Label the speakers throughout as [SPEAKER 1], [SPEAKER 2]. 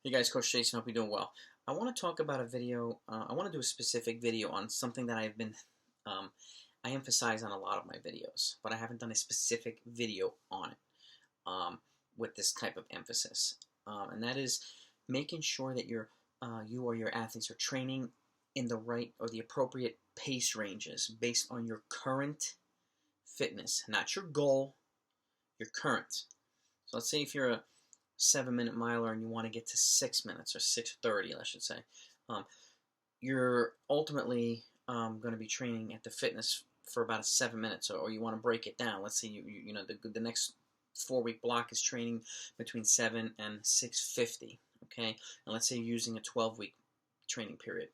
[SPEAKER 1] Hey guys, Coach Jason, hope you're doing well. I want to talk about a video. I want to do a specific video on something that um, I emphasize on a lot of my videos, but I haven't done a specific video on it with this type of emphasis. And that is making sure that you or your athletes are training in the right or the appropriate pace ranges based on your current fitness, not your goal, your current. So let's say if you're a 7-minute miler and you want to get to 6 minutes or 6:30, I should say, um, you're ultimately going to be training at the fitness for about 7 minutes, or you want to break it down. Let's say the next 4-week block is training between 7 and 6:50. Okay, and let's say you're using a 12-week training period.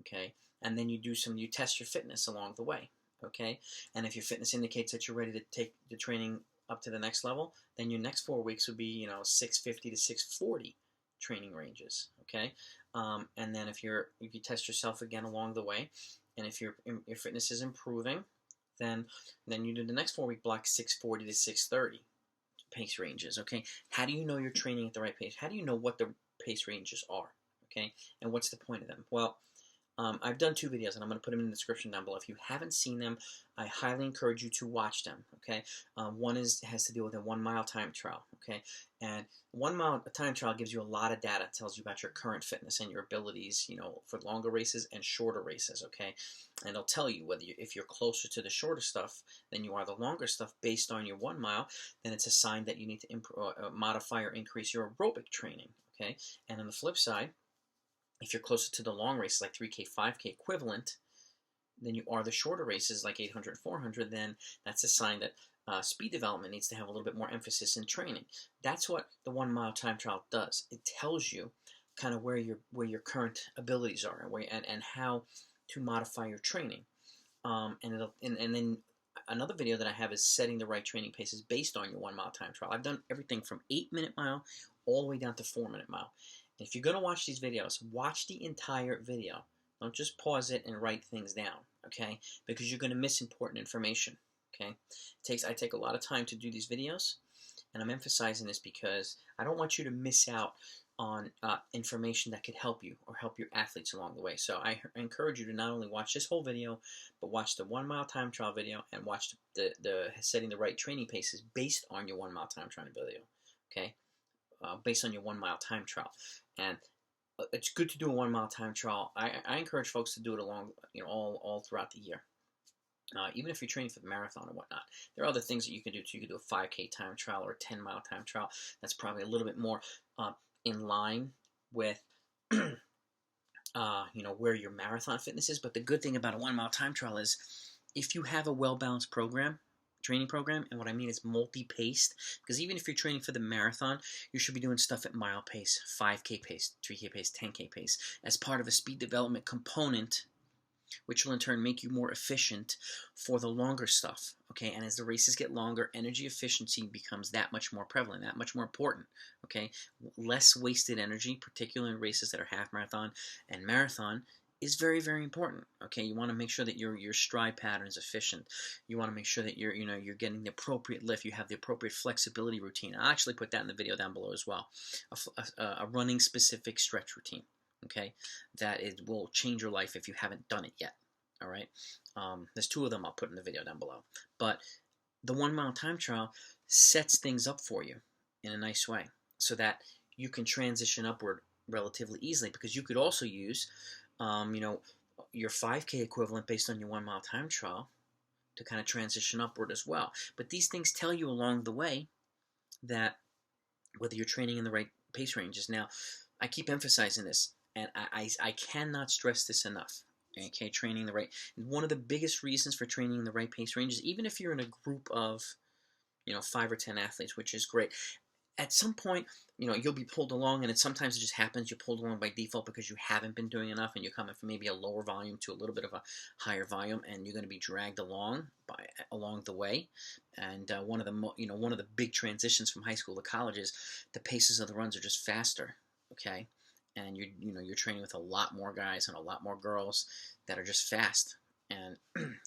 [SPEAKER 1] Okay, and then you test your fitness along the way. Okay, and if your fitness indicates that you're ready to take the training up to the next level, then your next 4 weeks would be 650 to 640 training ranges. Okay, and then if you test yourself again along the way, and if your fitness is improving, then you do the next 4-week block 640 to 630 pace ranges. Okay, how do you know you're training at the right pace? How do you know what the pace ranges are? Okay, and what's the point of them? Well, I've done 2 videos, and I'm going to put them in the description down below. If you haven't seen them, I highly encourage you to watch them. Okay, one has to do with a 1-mile time trial. Okay, and 1-mile time trial gives you a lot of data. It tells you about your current fitness and your abilities, for longer races and shorter races. Okay, and it'll tell you if you're closer to the shorter stuff than you are the longer stuff based on your 1 mile. Then it's a sign that you need to modify or increase your aerobic training. Okay, and on the flip side, if you're closer to the long races like 3K, 5K equivalent than you are the shorter races like 800, 400, then that's a sign that speed development needs to have a little bit more emphasis in training. That's what the 1-mile time trial does. It tells you kind of where your current abilities are and how to modify your training. And then another video that I have is setting the right training paces based on your 1-mile time trial. I've done everything from 8-minute mile all the way down to 4-minute mile. If you're going to watch these videos, watch the entire video. Don't just pause it and write things down, okay? Because you're going to miss important information, okay? I take a lot of time to do these videos, and I'm emphasizing this because I don't want you to miss out on information that could help you or help your athletes along the way. So I encourage you to not only watch this whole video, but watch the 1-mile time trial video and watch the setting the right training paces based on your 1-mile time trial video, okay? Based on your 1-mile time trial. And it's good to do a 1-mile time trial. I encourage folks to do it along, all throughout the year. Even if you're training for the marathon or whatnot, there are other things that you can do too. You can do a 5K time trial or a 10-mile time trial. That's probably a little bit more in line with, where your marathon fitness is. But the good thing about a 1-mile time trial is if you have a well-balanced training program, and what I mean is multi-paced, because even if you're training for the marathon, you should be doing stuff at mile pace, 5K pace, 3K pace, 10K pace, as part of a speed development component, which will in turn make you more efficient for the longer stuff, okay? And as the races get longer, energy efficiency becomes that much more prevalent, that much more important, okay? Less wasted energy, particularly in races that are half marathon and marathon, is very, very important. Okay, you want to make sure that your stride pattern is efficient. You want to make sure that you're getting the appropriate lift. You have the appropriate flexibility routine. I'll actually put that in the video down below as well. A running specific stretch routine. Okay, that it will change your life if you haven't done it yet. All right, there's 2 of them I'll put in the video down below. But the 1-mile time trial sets things up for you in a nice way so that you can transition upward relatively easily, because you could also use your 5K equivalent based on your 1-mile time trial to kind of transition upward as well. But these things tell you along the way that whether you're training in the right pace ranges. Now, I keep emphasizing this, and I cannot stress this enough. Okay, training the right. One of the biggest reasons for training in the right pace ranges, even if you're in a group of 5 or 10 athletes, which is great, at some point, you'll be pulled along, and sometimes it just happens. You're pulled along by default because you haven't been doing enough, and you're coming from maybe a lower volume to a little bit of a higher volume, and you're going to be dragged along the way. And one of the big transitions from high school to college is the paces of the runs are just faster. Okay, and you're training with a lot more guys and a lot more girls that are just fast, and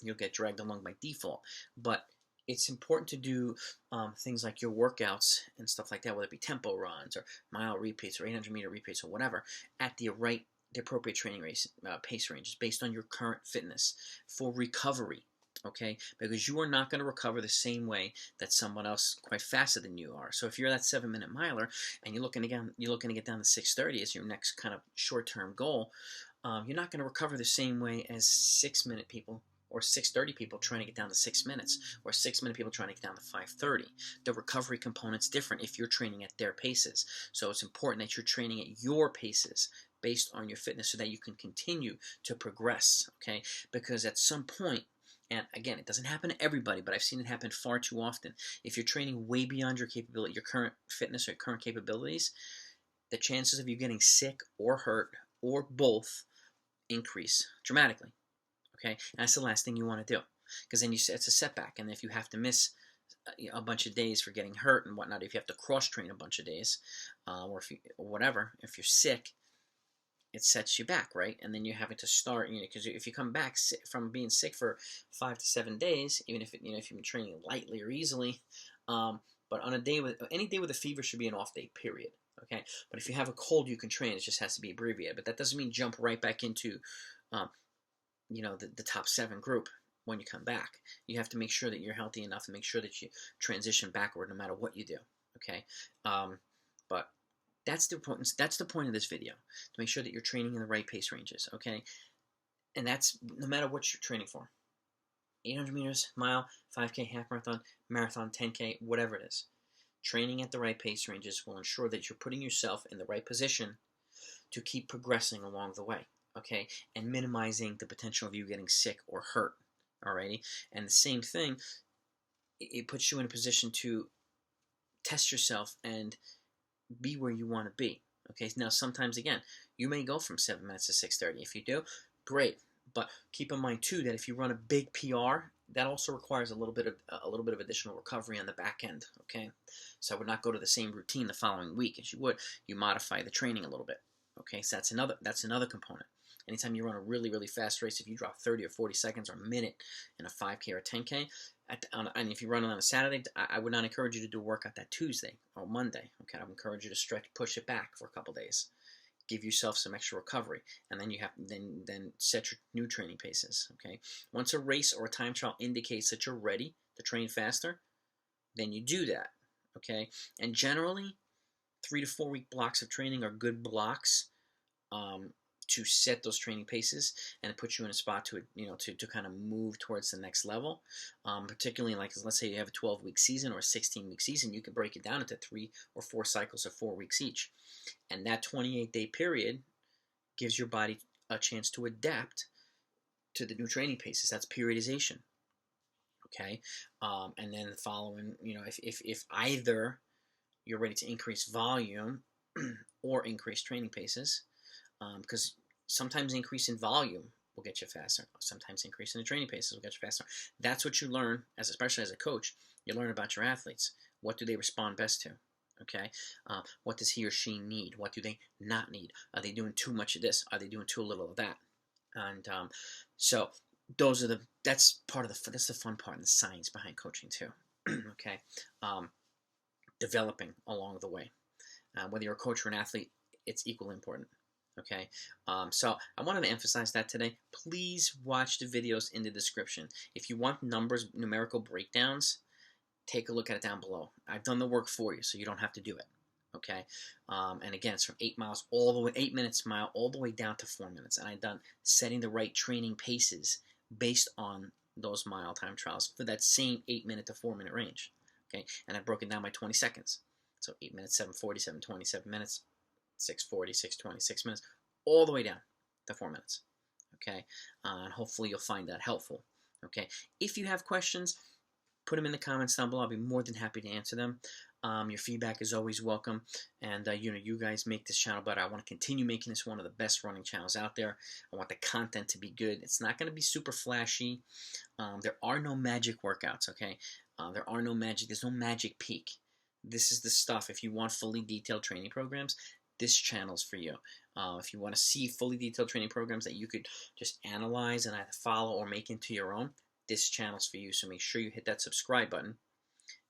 [SPEAKER 1] you'll get dragged along by default. But it's important to do things like your workouts and stuff like that, whether it be tempo runs or mile repeats or 800-meter repeats or whatever, at the appropriate training pace ranges based on your current fitness for recovery. Okay, because you are not going to recover the same way that someone else quite faster than you are. So if you're that 7-minute miler and you're looking to get down to 6:30 as your next kind of short-term goal, you're not going to recover the same way as 6-minute people or 6:30 people trying to get down to 6 minutes, or 6-minute people trying to get down to 5:30. The recovery component's different if you're training at their paces. So it's important that you're training at your paces based on your fitness so that you can continue to progress, okay? Because at some point, and again, it doesn't happen to everybody, but I've seen it happen far too often. If you're training way beyond your capability, your current fitness or your current capabilities, the chances of you getting sick or hurt or both increase dramatically. Okay, and that's the last thing you want to do, because then it's a setback, and if you have to miss a bunch of days for getting hurt and whatnot, if you have to cross train a bunch of days, or if you're sick, it sets you back, right? And then you're having to start, because if you come back from being sick for 5 to 7 days, even if if you've been training lightly or easily, but on any day with a fever should be an off day, period. Okay, but if you have a cold, you can train. It just has to be abbreviated. But that doesn't mean jump right back into the top 7 group when you come back. You have to make sure that you're healthy enough and make sure that you transition backward no matter what you do. Okay, but that's the point of this video, to make sure that you're training in the right pace ranges. Okay, and that's no matter what you're training for. 800 meters, mile, 5K, half marathon, 10K, whatever it is. Training at the right pace ranges will ensure that you're putting yourself in the right position to keep progressing along the way. Okay, and minimizing the potential of you getting sick or hurt. Alrighty, and the same thing, it puts you in a position to test yourself and be where you want to be. Okay, now sometimes again, you may go from 7 minutes to 6:30. If you do, great. But keep in mind too that if you run a big PR, that also requires a little bit of additional recovery on the back end. Okay, so I would not go to the same routine the following week as you would. You modify the training a little bit. Okay, so that's another component. Anytime you run a really, really fast race, if you drop 30 or 40 seconds or a minute in a 5K or 10K, and if you run it on a Saturday, I would not encourage you to do a workout that Tuesday or Monday. Okay, I would encourage you to push it back for a couple days, give yourself some extra recovery, and then you have then set your new training paces. Okay, once a race or a time trial indicates that you're ready to train faster, then you do that. Okay, and generally, 3 to 4 week blocks of training are good blocks to set those training paces and put you in a spot to kind of move towards the next level. Particularly, like, let's say you have a 12-week season or a 16-week season, you can break it down into 3 or 4 cycles of 4 weeks each, and that 28-day period gives your body a chance to adapt to the new training paces. That's periodization. Okay, and then the following, if either you're ready to increase volume or increase training paces, because sometimes increase in volume will get you faster. Sometimes increase in the training paces will get you faster. That's what you learn, especially as a coach. You learn about your athletes. What do they respond best to? Okay, what does he or she need? What do they not need? Are they doing too much of this? Are they doing too little of that? And so that's the fun part and the science behind coaching too. Okay, developing along the way. Whether you're a coach or an athlete, it's equally important. Okay, so I wanted to emphasize that today. Please watch the videos in the description. If you want numerical breakdowns, take a look at it down below. I've done the work for you, so you don't have to do it. Okay, and again, it's from 8 minutes mile, all the way down to 4 minutes, and I've done setting the right training paces based on those mile time trials for that same 8-minute to 4-minute range. Okay, and I've broken down by 20 seconds. So 8 minutes, 7:40, 7:20, 7 minutes, 6:40, 6:20, 6 minutes, all the way down to 4 minutes. Okay, and hopefully you'll find that helpful. Okay, if you have questions, put them in the comments down below. I'll be more than happy to answer them. Your feedback is always welcome, and you guys make this channel better. I want to continue making this one of the best running channels out there. I want the content to be good. It's not going to be super flashy. There are no magic workouts. Okay, there's no magic peak. This is the stuff. If you want fully detailed training programs, this channel's for you. If you want to see fully detailed training programs that you could just analyze and either follow or make into your own, this channel's for you. So make sure you hit that subscribe button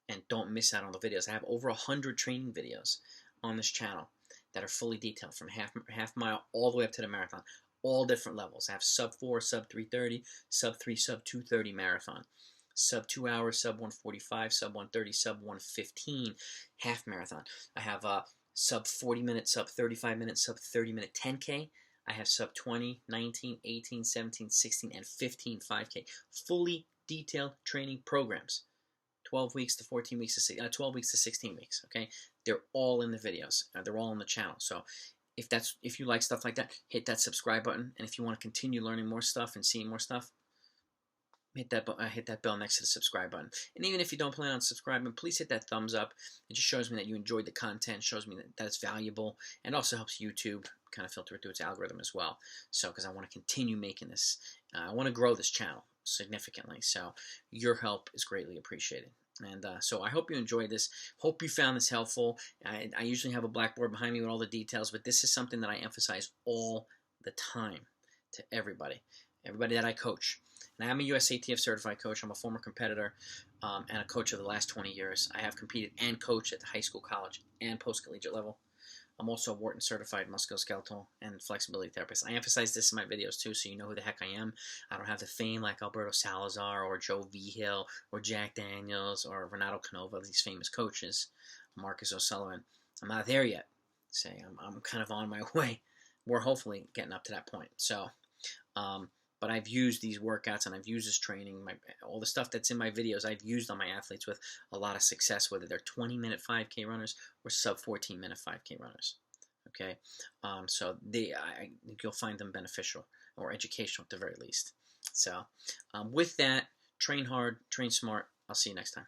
[SPEAKER 1] and don't miss out on the videos. I have over 100 training videos on this channel that are fully detailed, from half mile all the way up to the marathon, all different levels. I have sub 4, sub 3:30, sub 3, sub 2:30 marathon, sub 2 hours, sub 1:45, sub 1:30, sub 1:15 half marathon. I have sub 40 minutes, sub 35 minutes, sub 30 minute 10K. I have sub 20, 19, 18, 17, 16, and 15 5K. Fully detailed training programs. 12 weeks to 14 weeks to 12 weeks to 16 weeks. Okay, they're all in the videos. They're all on the channel. So if you like stuff like that, hit that subscribe button. And if you want to continue learning more stuff and seeing more stuff, hit that bell next to the subscribe button. And even if you don't plan on subscribing, please hit that thumbs up. It just shows me that you enjoyed the content, shows me that it's valuable, and also helps YouTube kind of filter it through its algorithm as well. So because I want to continue making this, I want to grow this channel significantly. So your help is greatly appreciated. And so I hope you enjoyed this. Hope you found this helpful. I usually have a blackboard behind me with all the details, but this is something that I emphasize all the time to everybody that I coach. And I'm a USATF certified coach. I'm a former competitor and a coach of the last 20 years. I have competed and coached at the high school, college, and post-collegiate level. I'm also a Wharton certified musculoskeletal and flexibility therapist. I emphasize this in my videos too, so you know who the heck I am. I don't have the fame like Alberto Salazar or Joe Vigil or Jack Daniels or Renato Canova, these famous coaches, Marcus O'Sullivan. I'm not there yet. Say I'm kind of on my way. We're hopefully getting up to that point. So, but I've used these workouts and I've used this training, all the stuff that's in my videos, I've used on my athletes with a lot of success, whether they're 20-minute 5K runners or sub 14-minute 5K runners. Okay, so I think you'll find them beneficial or educational at the very least. So with that, train hard, train smart. I'll see you next time.